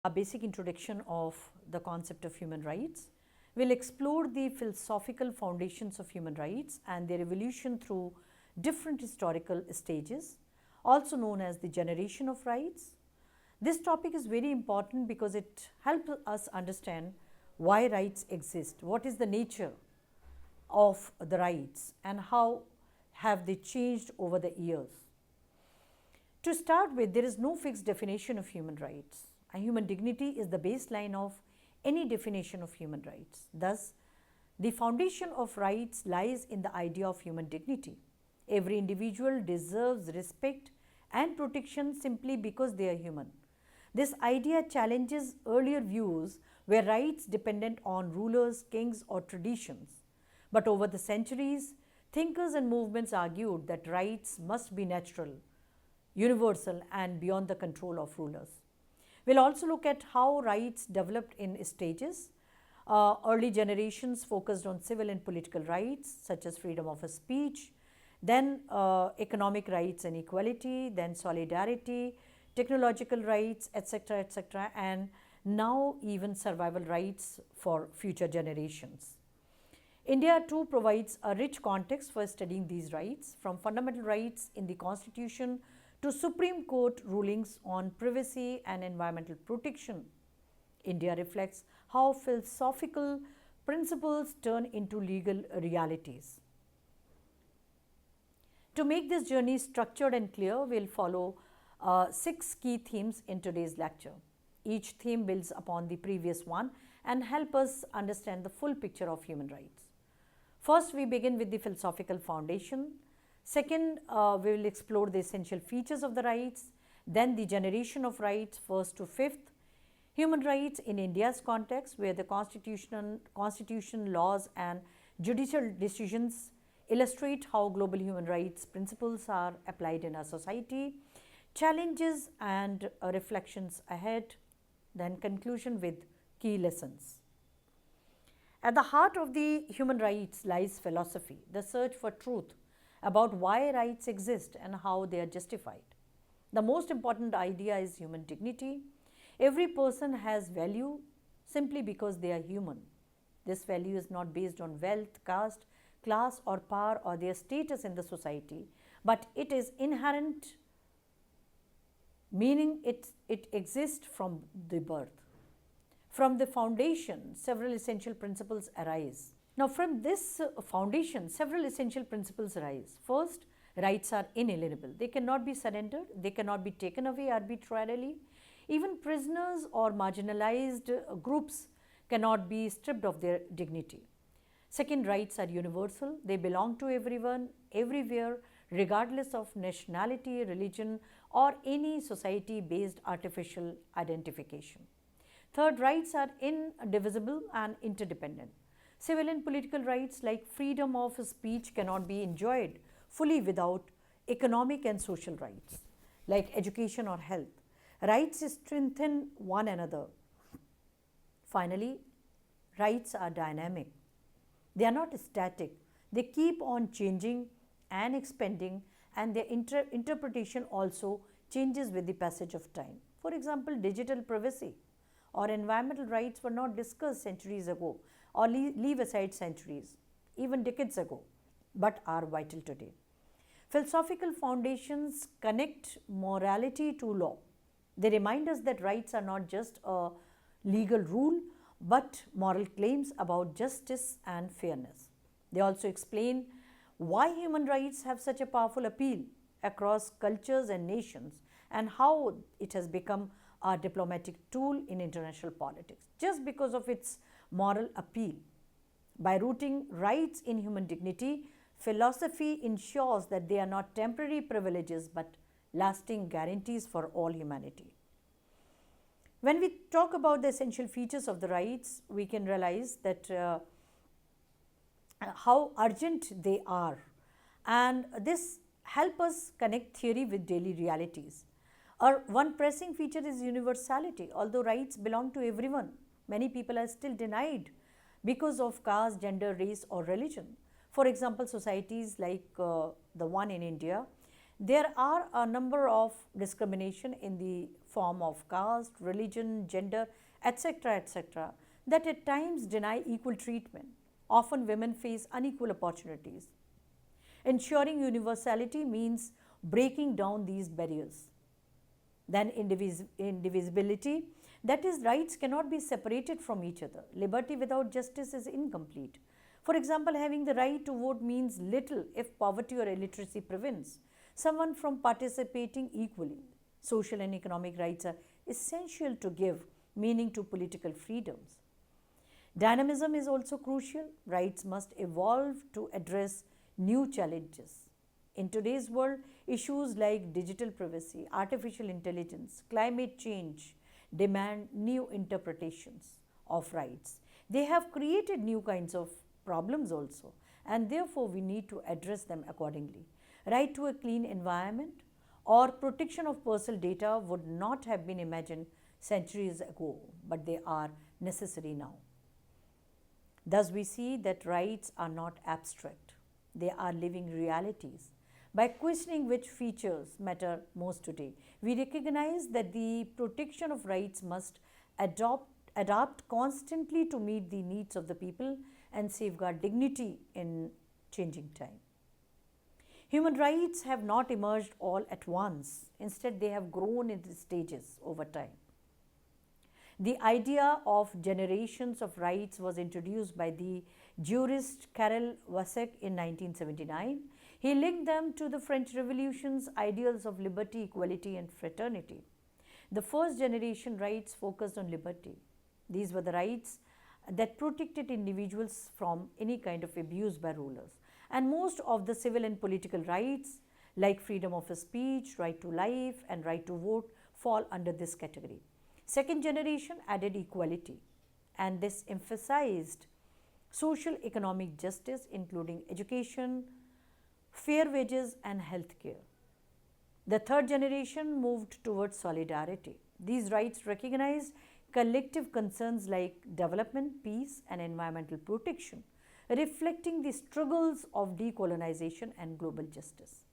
a basic introduction of the concept of human rights. We'll explore the philosophical foundations of human rights and their evolution through different historical stages, also known as the generation of rights. This topic is very important because it helps us understand why rights exist, what is the nature of the rights, and how have they changed over the years. To start with, there is no fixed definition of human rights. A human dignity is the baseline of any definition of human rights. Thus, the foundation of rights lies in the idea of human dignity. Every individual deserves respect and protection simply because they are human. This idea challenges earlier views where rights depended on rulers, kings, or traditions. But over the centuries, thinkers and movements argued that rights must be natural, universal, and beyond the control of rulers. We'll also look at how rights developed in stages. Early generations focused on civil and political rights, such as freedom of speech, then economic rights and equality, then solidarity, technological rights, etc., and now even survival rights for future generations. India too provides a rich context for studying these rights, from fundamental rights in the Constitution to Supreme Court rulings on privacy and environmental protection. India reflects how philosophical principles turn into legal realities. To make this journey structured and clear, we'll follow 6 key themes in today's lecture. Each theme builds upon the previous one and help us understand the full picture of human rights. First, we begin with the philosophical foundation. Second, we will explore the essential features of the rights, then the generation of rights, first to fifth, human rights in India's context, where the constitution, laws, and judicial decisions illustrate how global human rights principles are applied in our society, challenges and reflections ahead, then conclusion with key lessons. At the heart of the human rights lies philosophy, the search for truth about why rights exist and how they are justified. The most important idea is human dignity. Every person has value simply because they are human. This value is not based on wealth, caste, class, or power, or their status in the society, but it is inherent, meaning it exists from the birth. From the foundation, several essential principles arise. Now, from this foundation, several essential principles arise. First, rights are inalienable. They cannot be surrendered, they cannot be taken away arbitrarily. Even prisoners or marginalized groups cannot be stripped of their dignity. Second, rights are universal. They belong to everyone, everywhere, regardless of nationality, religion, or any society-based artificial identification. Third, rights are indivisible and interdependent. Civil and political rights like freedom of speech cannot be enjoyed fully without economic and social rights like education or health. Rights strengthen one another. Finally, rights are dynamic. They are not static. They keep on changing and expanding, and their interpretation also changes with the passage of time. For example, digital privacy or environmental rights were not discussed centuries ago, or leave aside centuries, even decades ago, but are vital today. Philosophical foundations connect morality to law. They remind us that rights are not just a legal rule, but moral claims about justice and fairness. They also explain why human rights have such a powerful appeal across cultures and nations, and how it has become a diplomatic tool in international politics just because of its moral appeal. By rooting rights in human dignity, philosophy ensures that they are not temporary privileges but lasting guarantees for all humanity. When we talk about the essential features of the rights, we can realize that how urgent they are, and this help us connect theory with daily realities. One pressing feature is universality. Although rights belong to everyone, many people are still denied because of caste, gender, race, or religion. For example, societies like the one in India, There are a number of discrimination in the form of caste, religion, gender, etc., etc., that at times deny equal treatment. Often women face unequal opportunities. Ensuring universality means breaking down these barriers. Then indivisibility, that is, rights cannot be separated from each other. Liberty without justice is incomplete. For example, having the right to vote means little if poverty or illiteracy prevents someone from participating equally. Social and economic rights are essential to give meaning to political freedoms. Dynamism is also crucial. Rights must evolve to address new challenges. In today's world, issues like digital privacy, artificial intelligence, climate change demand new interpretations of rights. They have created new kinds of problems also, and therefore we need to address them accordingly. Right to a clean environment or protection of personal data would not have been imagined centuries ago, but they are necessary now. Thus, we see that rights are not abstract, they are living realities. By questioning which features matter most today, we recognize that the protection of rights must adapt constantly to meet the needs of the people and safeguard dignity in changing time. Human rights have not emerged all at once, instead, they have grown in stages over time. The idea of generations of rights was introduced by the jurist Karel Vasek in 1979. He linked them to the French Revolution's ideals of liberty, equality, and fraternity. The first generation rights focused on liberty. These were the rights that protected individuals from any kind of abuse by rulers. And most of the civil and political rights, like freedom of speech, right to life, and right to vote, fall under this category. Second generation added equality, and this emphasized social economic justice, including education, fair wages, and health care. The third generation moved towards solidarity. These rights recognized collective concerns like development, peace, and environmental protection, reflecting the struggles of decolonization and global justice.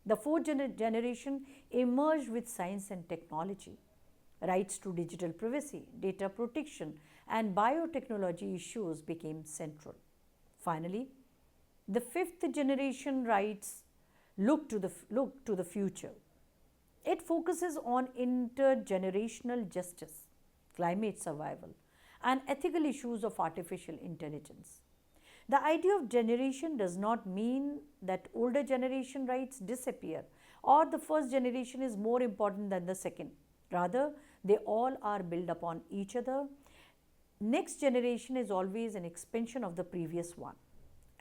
The fourth generation emerged with science and technology. Rights to digital privacy, data protection, and biotechnology issues became central. Finally, the fifth generation rights look to the future. It focuses on intergenerational justice, climate survival, and ethical issues of artificial intelligence. The idea of generation does not mean that older generation rights disappear or the first generation is more important than the second. Rather, they all are built upon each other. Next generation is always an expansion of the previous one.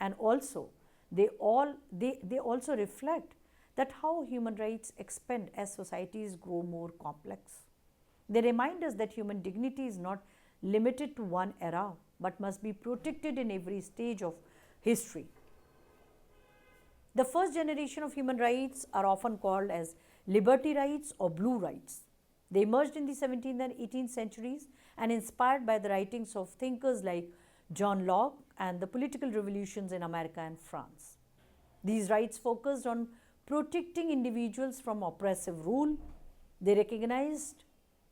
And also, they also reflect that how human rights expand as societies grow more complex. They remind us that human dignity is not limited to one era, but must be protected in every stage of history. The first generation of human rights are often called as liberty rights or blue rights. They emerged in the 17th and 18th centuries and inspired by the writings of thinkers like John Locke and the political revolutions in America and France. These rights focused on protecting individuals from oppressive rule. They recognized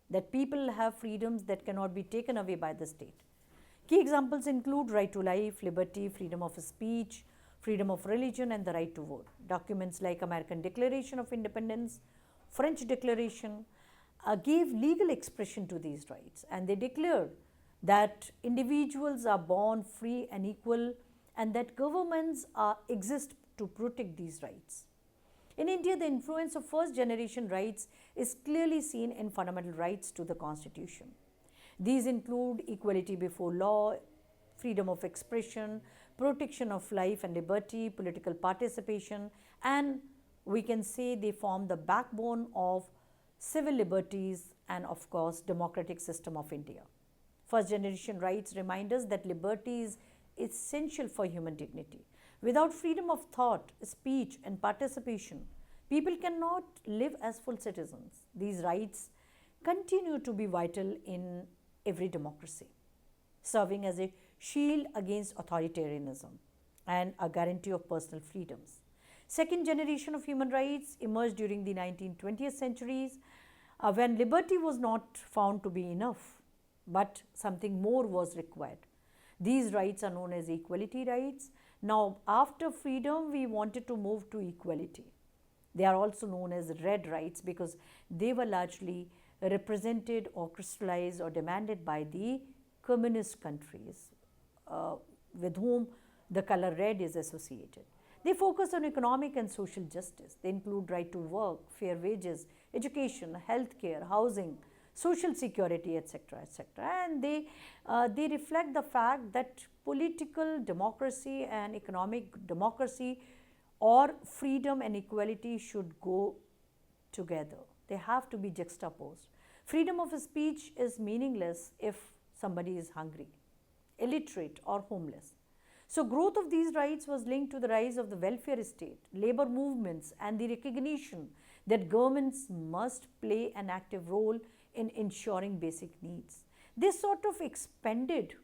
that people have freedoms that cannot be taken away by the state. Key examples include right to life, liberty, freedom of speech, freedom of religion, and the right to vote. Documents like American Declaration of Independence, French Declaration, gave legal expression to these rights, and they declared that individuals are born free and equal and that governments exist to protect these rights. In India, the influence of first generation rights is clearly seen in fundamental rights to the Constitution. These include equality before law, freedom of expression, protection of life and liberty, political participation, and we can say they form the backbone of civil liberties and, of course, democratic system of India. First generation rights remind us that liberty is essential for human dignity. Without freedom of thought, speech, and participation, people cannot live as full citizens. These rights continue to be vital in every democracy, serving as a shield against authoritarianism and a guarantee of personal freedoms. Second generation of human rights emerged during the 19th-20th centuries when liberty was not found to be enough, but something more was required. These rights are known as equality rights. Now, after freedom, we wanted to move to equality. They are also known as red rights because they were largely represented or crystallized or demanded by the communist countries with whom the color red is associated. They focus on economic and social justice. They include right to work, fair wages, education, healthcare, housing, social security, etc., etc. And they reflect the fact that political democracy and economic democracy or freedom and equality should go together. They have to be juxtaposed. Freedom of speech is meaningless if somebody is hungry, illiterate, or homeless. So, growth of these rights was linked to the rise of the welfare state, labor movements, and the recognition that governments must play an active role in ensuring basic needs. This sort of expanded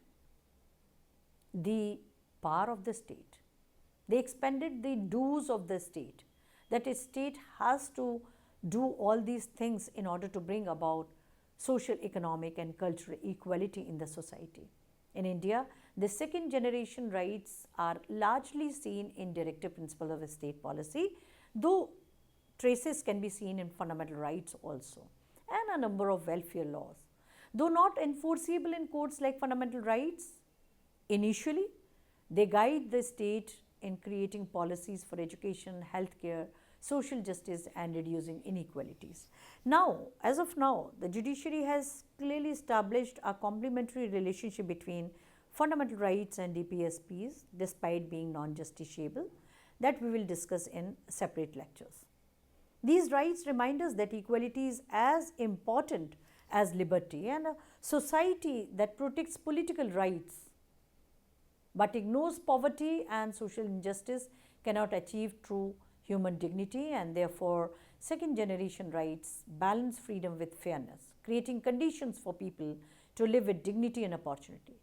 the power of the state. They expanded the dues of the state, that a state has to do all these things in order to bring about social, economic, and cultural equality in the society. In India, the second generation rights are largely seen in directive principles of state policy, though traces can be seen in fundamental rights also, and a number of welfare laws. Though not enforceable in courts like fundamental rights, initially they guide the state in creating policies for education, healthcare, social justice, and reducing inequalities. Now, as of now, the judiciary has clearly established a complementary relationship between fundamental rights and DPSPs, despite being non-justiciable, that we will discuss in separate lectures. These rights remind us that equality is as important as liberty, and a society that protects political rights but ignores poverty and social injustice cannot achieve true human dignity, and therefore second generation rights balance freedom with fairness, creating conditions for people to live with dignity and opportunity.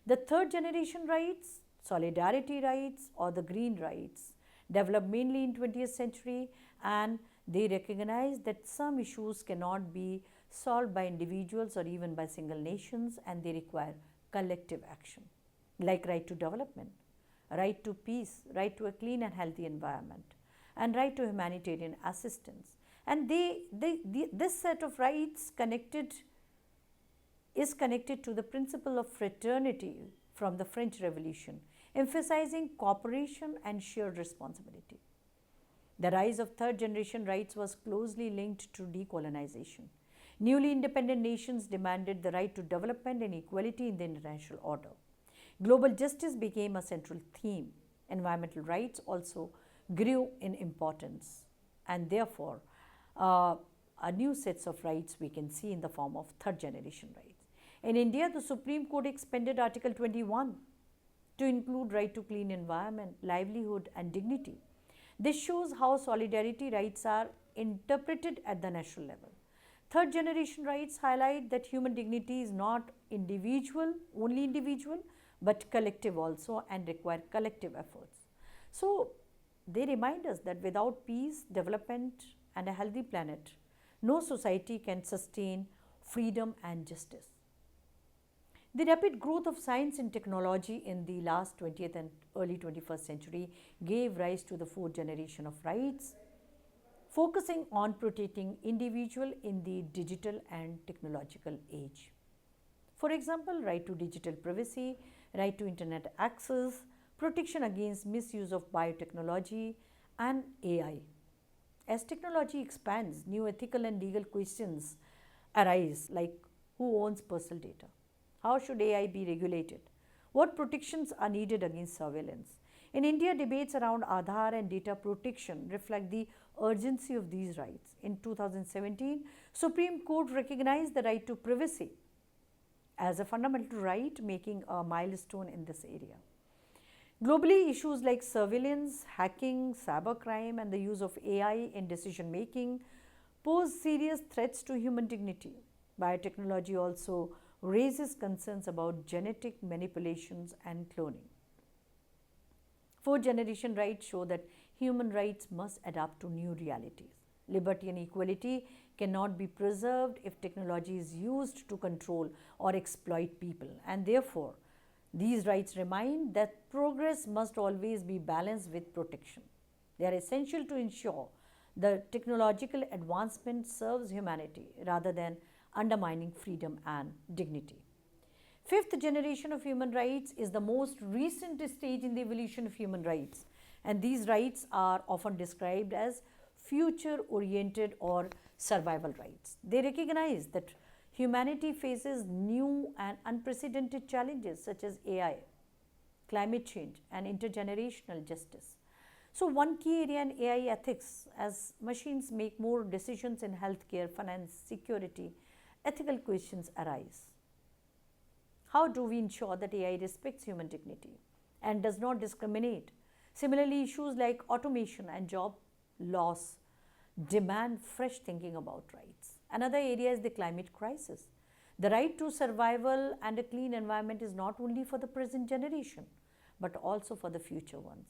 The third generation rights, solidarity rights or the green rights, developed mainly in 20th century, and they recognize that some issues cannot be solved by individuals or even by single nations, and they require collective action, like right to development, right to peace, right to a clean and healthy environment, and right to humanitarian assistance. And this set of rights is connected to the principle of fraternity from the French Revolution, emphasizing cooperation and shared responsibility. The rise of third generation rights was closely linked to decolonization. Newly independent nations demanded the right to development and equality in the international order. Global justice became a central theme. Environmental rights also grew in importance, and therefore a new sets of rights we can see in the form of third generation rights. In India, the Supreme Court expanded Article 21 to include right to clean environment, livelihood, and dignity. This shows how solidarity rights are interpreted at the national level. Third generation rights highlight that human dignity is not only individual, but collective also, and require collective efforts. So, they remind us that without peace, development, and a healthy planet, no society can sustain freedom and justice. The rapid growth of science and technology in the last 20th and early 21st century gave rise to the fourth generation of rights, focusing on protecting individual in the digital and technological age. For example, right to digital privacy, right to internet access, protection against misuse of biotechnology and AI. As technology expands, new ethical and legal questions arise, like who owns personal data? How should AI be regulated? What protections are needed against surveillance? In India, debates around Aadhaar and data protection reflect the urgency of these rights. In 2017, Supreme Court recognized the right to privacy as a fundamental right, making a milestone in this area. Globally, issues like surveillance, hacking, cybercrime, and the use of AI in decision making pose serious threats to human dignity. Biotechnology also raises concerns about genetic manipulations and cloning. Fourth generation rights show that human rights must adapt to new realities. Liberty and equality cannot be preserved if technology is used to control or exploit people, and therefore, these rights remind that progress must always be balanced with protection. They are essential to ensure the technological advancement serves humanity rather than undermining freedom and dignity. Fifth generation of human rights is the most recent stage in the evolution of human rights, and these rights are often described as future oriented or survival rights. They recognize that humanity faces new and unprecedented challenges such as AI, climate change, and intergenerational justice. So, one key area in AI ethics, as machines make more decisions in healthcare, finance, security, ethical questions arise. How do we ensure that AI respects human dignity and does not discriminate? Similarly, issues like automation and job loss demand fresh thinking about rights. Another area is the climate crisis. The right to survival and a clean environment is not only for the present generation but also for the future ones.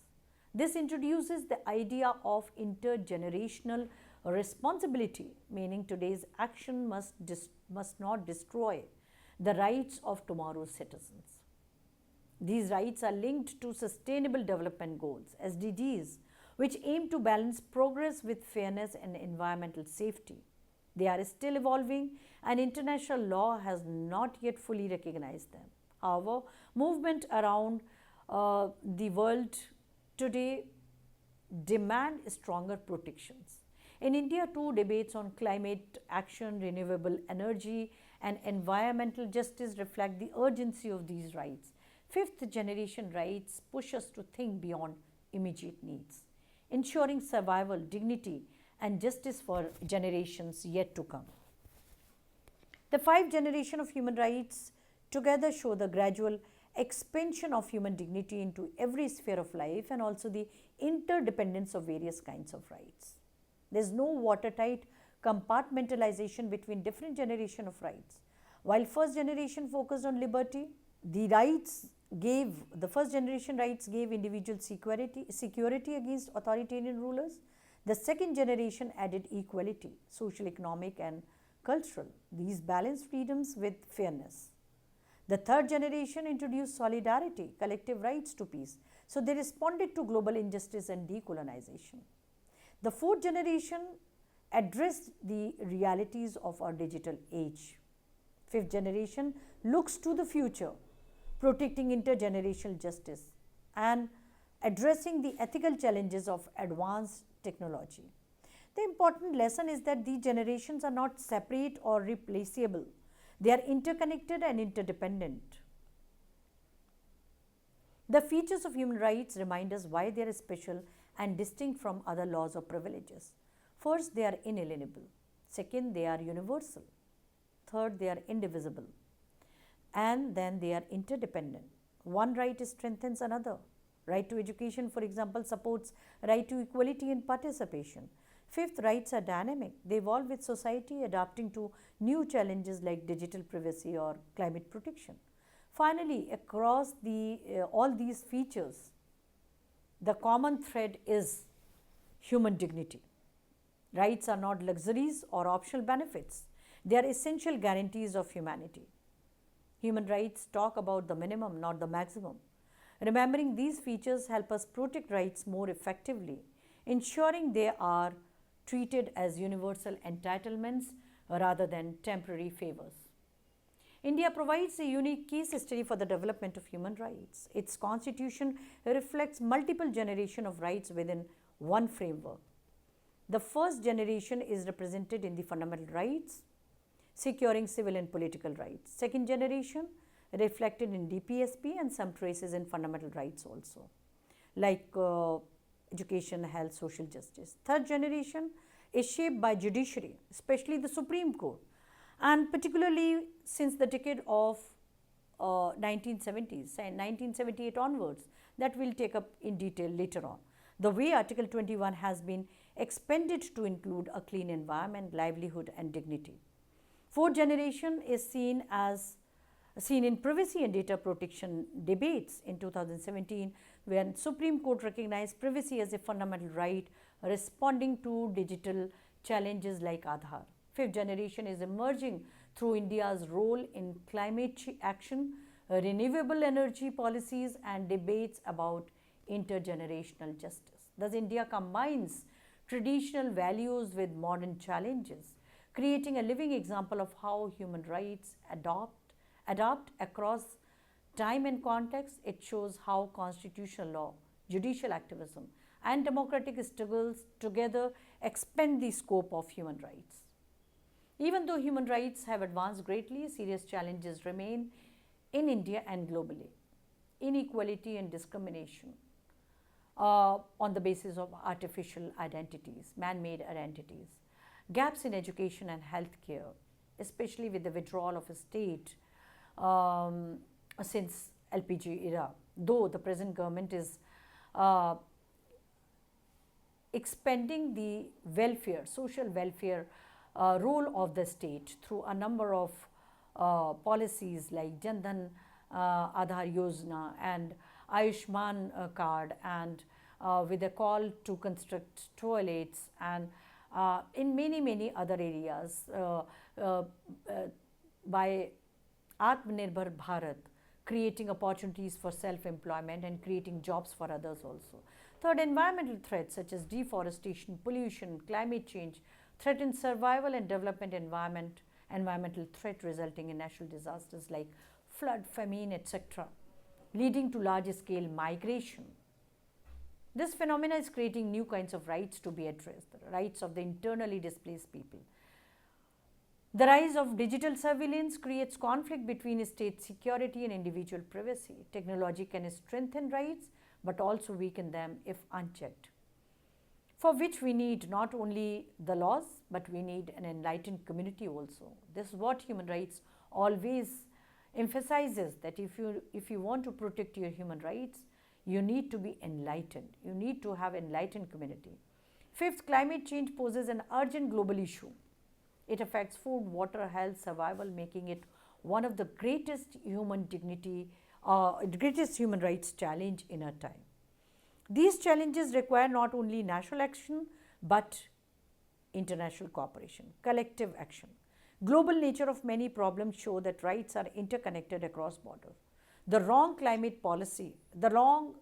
This introduces the idea of intergenerational responsibility, meaning today's action must not destroy the rights of tomorrow's citizens. These rights are linked to Sustainable Development Goals (SDGs), which aim to balance progress with fairness and environmental safety. They are still evolving, and international law has not yet fully recognized them. However, movement around the world today demand stronger protections. In India, too, debates on climate action, renewable energy, and environmental justice reflect the urgency of these rights. Fifth generation rights push us to think beyond immediate needs, ensuring survival, dignity, and justice for generations yet to come. The five generations of human rights together show the gradual expansion of human dignity into every sphere of life and also the interdependence of various kinds of rights. There is no watertight compartmentalization between different generations of rights. While first generation focused on liberty, the first generation rights gave individual security against authoritarian rulers. The second generation added equality, social, economic, and cultural. These balanced freedoms with fairness. The third generation introduced solidarity, collective rights to peace. So they responded to global injustice and decolonization. The fourth generation addressed the realities of our digital age. Fifth generation looks to the future, protecting intergenerational justice and addressing the ethical challenges of advanced technology. The important lesson is that these generations are not separate or replaceable. They are interconnected and interdependent. The features of human rights remind us why they are special and distinct from other laws or privileges. First, they are inalienable. Second, they are universal. Third, they are indivisible. And then they are interdependent. One right strengthens another. Right to education, for example, supports right to equality and participation. Fifth, rights are dynamic. They evolve with society, adapting to new challenges like digital privacy or climate protection. Finally, across all these features, the common thread is human dignity. Rights are not luxuries or optional benefits. They are essential guarantees of humanity. Human rights talk about the minimum, not the maximum. Remembering these features help us protect rights more effectively, ensuring they are treated as universal entitlements rather than temporary favors. India provides a unique case study for the development of human rights. Its constitution reflects multiple generations of rights within one framework. The first generation is represented in the fundamental rights, securing civil and political rights. Second generation reflected in DPSP and some traces in fundamental rights also, like education, health, social justice. Third generation is shaped by judiciary, especially the Supreme Court, and particularly since the decade of 1970s and 1978 onwards, that we'll take up in detail later on. The way Article 21 has been expanded to include a clean environment, livelihood, and dignity. Fourth generation is seen as seen in privacy and data protection debates in 2017, when Supreme Court recognized privacy as a fundamental right responding to digital challenges like Aadhaar. Fifth generation is emerging through India's role in climate action, renewable energy policies, and debates about intergenerational justice. Thus, India combines traditional values with modern challenges, creating a living example of how human rights adapt across time and context. It shows how constitutional law, judicial activism, and democratic struggles together expand the scope of human rights. Even though human rights have advanced greatly, serious challenges remain in India and globally. Inequality and discrimination on the basis of artificial identities, man-made identities, gaps in education and healthcare, especially with the withdrawal of a state since LPG era, though the present government is expanding the welfare, social welfare role of the state through a number of policies like Jan Dhan Aadhaar Yojana and Ayushman card, and with a call to construct toilets, and in many other areas by Atmanirbhar Bharat, creating opportunities for self-employment and creating jobs for others also. Third, environmental threats such as deforestation, pollution, climate change threaten survival and development environmental threat resulting in natural disasters like flood, famine, etc., leading to large-scale migration. This phenomena is creating new kinds of rights to be addressed, the rights of the internally displaced people. The rise of digital surveillance creates conflict between state security and individual privacy. Technology can strengthen rights but also weaken them if unchecked, for which we need not only the laws but we need an enlightened community also. This is what human rights always emphasizes, that if you want to protect your human rights, you need to be enlightened. You need to have enlightened community. Fifth, climate change poses an urgent global issue. It affects food, water, health, survival, making it one of the greatest human rights challenge in our time. These challenges require not only national action but international cooperation, collective action. Global nature of many problems show that rights are interconnected across borders. The wrong climate policy, the wrong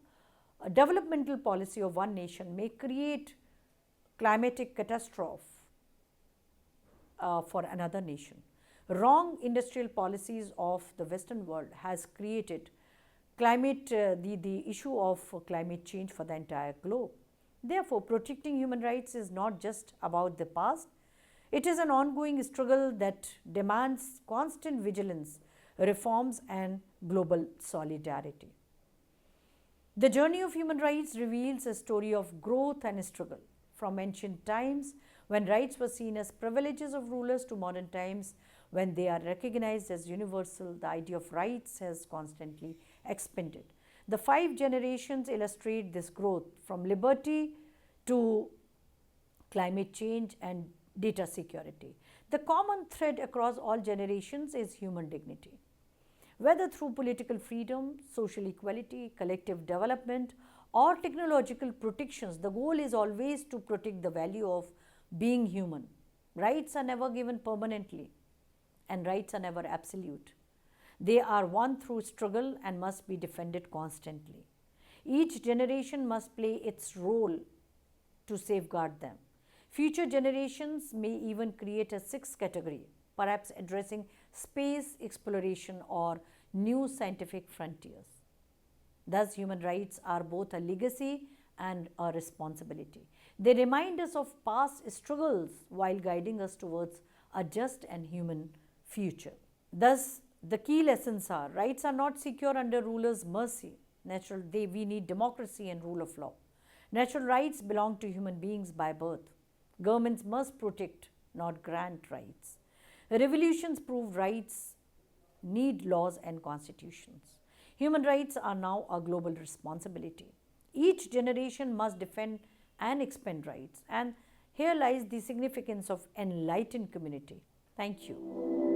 developmental policy of one nation may create climatic catastrophe for another nation. Wrong industrial policies of the Western world has created the issue of climate change for the entire globe. Therefore, protecting human rights is not just about the past. It is an ongoing struggle that demands constant vigilance, reforms, and global solidarity. The journey of human rights reveals a story of growth and struggle. From ancient times, when rights were seen as privileges of rulers, to modern times, when they are recognized as universal, the idea of rights has constantly expanded. The 5 generations illustrate this growth, from liberty to climate change and data security. The common thread across all generations is human dignity. Whether through political freedom, social equality, collective development, or technological protections, the goal is always to protect the value of being human. Rights are never given permanently, and rights are never absolute. They are won through struggle and must be defended constantly. Each generation must play its role to safeguard them. Future generations may even create a 6th category, perhaps addressing space exploration or new scientific frontiers. Thus, human rights are both a legacy and a responsibility. They remind us of past struggles while guiding us towards a just and human future. Thus, the key lessons are: rights are not secure under rulers' mercy. We need democracy and rule of law. Natural rights belong to human beings by birth. Governments must protect, not grant rights. Revolutions prove rights need laws and constitutions. Human rights are now a global responsibility. Each generation must defend and expand rights, and here lies the significance of enlightened community. Thank you.